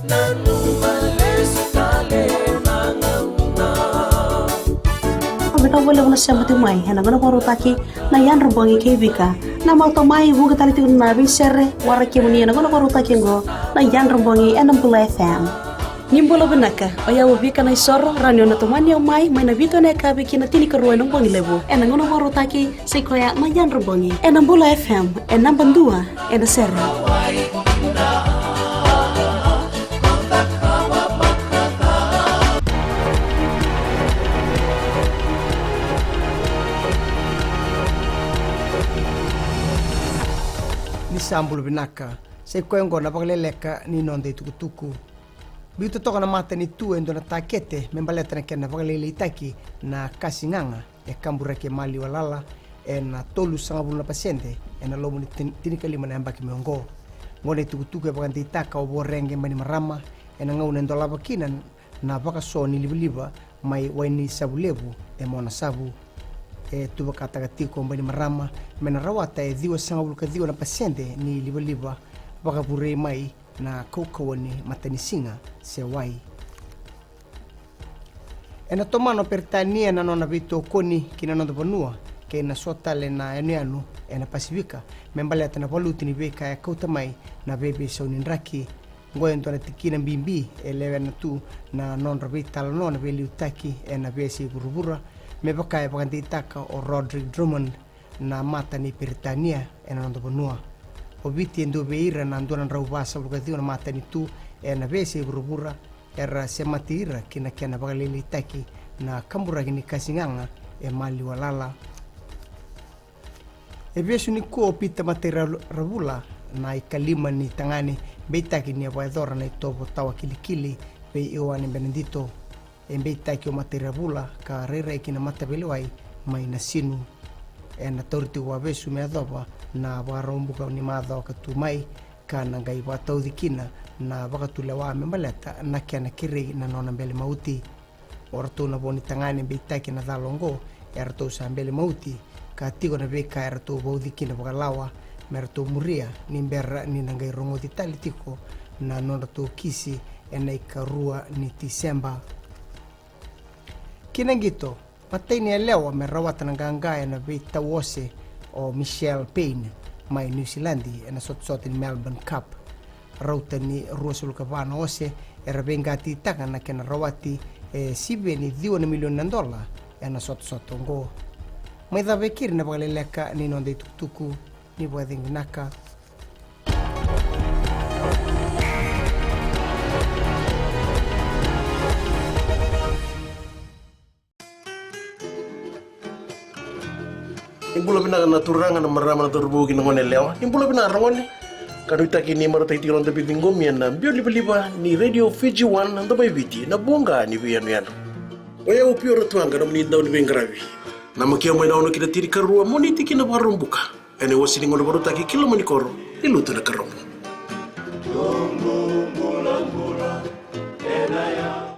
Bika boleh mula siapa tu mai, hena guna baru taki na yan rubangi ke bika. Na mau to mai buka tali tu na bisere waraki muni na guna baru taki ngo na yan rubangi enam pula FM. Nimbolo benaka, oya bika na isoro ranyo na to mani mai na bito na ka biki na tini keruai nong bangi lebu. Ena guna baru taki sekoya na yan rubangi enam pula FM, enam bandua, ena sere. Sambul binaka se kwengo na pagleleka ni nonde tukutuku bito toka na mata ni tu endo na takete membaleta na kena paglele itaki na kasinganga e kambura ke mali walala e na tolu sanga bulu na pasyente e na lomu ni tinika lima na ambaki miongo ngone tukutuku e paganti itaka o borenge mani marama e na ngau nendo laba kinan na baka so ni liba mai waini sabulevu e mona sabu e tuba katagatiko mbani marama mena rawata e dhiwa sanga buluka dhiwa na pasyente ni liba baka purei mai na kaukawani matanisinga se wai e na tomano pertania na nona vito koni kina nonda panua ke na sotale na enu e na pasifika membaleta na paluti ni beka e kautamai na bebe saunin raki ngoento na tikina bimbi e lewe na tu na non rabitalo nona veli utaki e na besi burubura me baka e paganti itaka o Roderick Drummond na mata ni Peritania e na nonda panua o viti endo beira na andona rau basa bulukathio na mata ni tu e na besi burubura era se matira kina kiana bagalili itaki na kambura kini kasinganga e mali walala e besu ni ko pita matera rabula na ikalima ni tangani beitaki ni abaidora na itobo tawa kilikili pe Ioane Benedito e beitaki o matera rabula ka rera ikina matabelewai mai na sinu e na toriti wa besu me adoba na warombuka ni madho ka tumai kana ngai watau dikina na wakatulewa membaleta na kiana kiri na nona mbele mauti orto na boni tangani beitaki na dalongo erto sa mbele mauti ka tigo na beka erto baudikina wakalawa merto muria ni mbera ni nangai rongo titalitiko na nona to kisi ena ikarua ni Disemba kinangito pateni elewa merawata na gangaya na beita wose o Michelle Payne mai New Zealandi ena sot in Melbourne Cup rauta ni ruasulukavana ose era bengati taka na kena rawati sibe ni $2 milioni ena sot ngo mai da bekir na bagaleleka ni nonde tukutuku ni bwading naka Imbula bina na turanga na marama na turbugi na ngone lewa. Imbula bina rangone. Kanuita kini marata itilon tapi tinggomi na bio liba ni Radio Fiji 1 na bai viti na bonga ni bianu yano. Oya upio ratuanga na mni daw ni bengravi. Na makia mai daw no kita tiri karua moni tiki na barumbuka. Ene wasini ngone baru taki kilo manikoro ilutu na karomo.